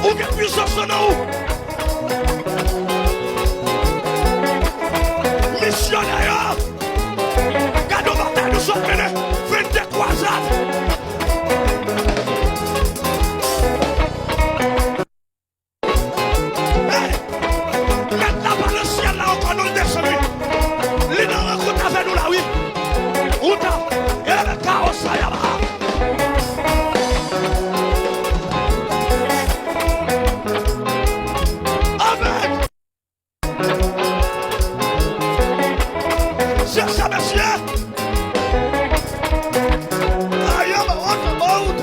Ou bien puissance en nous. Missionnaire. Gardons bataille, nous sommes menés. 23 ans. Maintenant, par le ciel, là, encore nous le descendons. Les gens rencontrent avec nous là, oui. Outa. Et le chaos, ça y est là. C'est ça, monsieur. I am on the boat.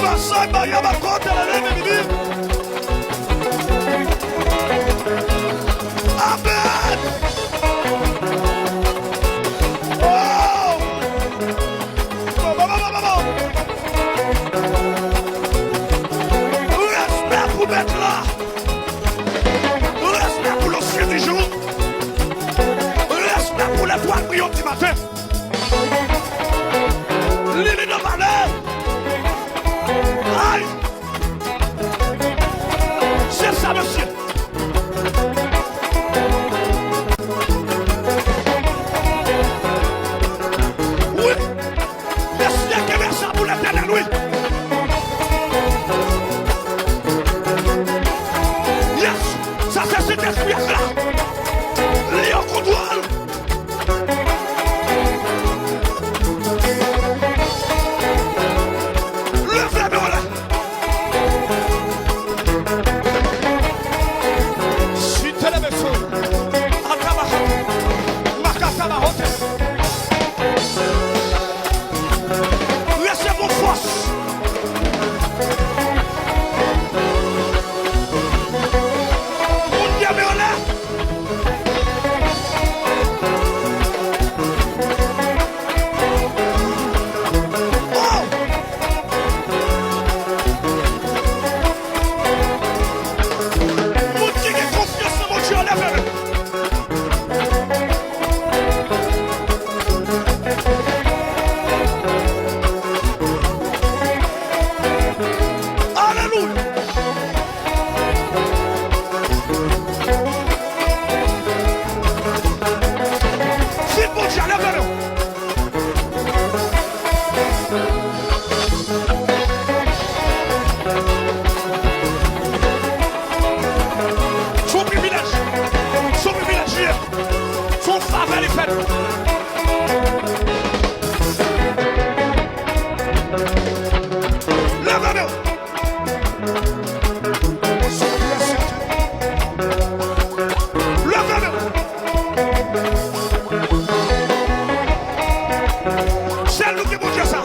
Masai, I am a court and I am a baby. Amen. Oh. Respect pour mettre là. Respect pour le ciel du jour. Pour la toile brillante du matin. L'île de malheur. Aïe. C'est ça, monsieur. Oui. Merci à Québec, ça pour l'éternel, oui. Yes. Ça, c'est cet esprit-là. Léon Contoile. C'est nous qui vous disons ça.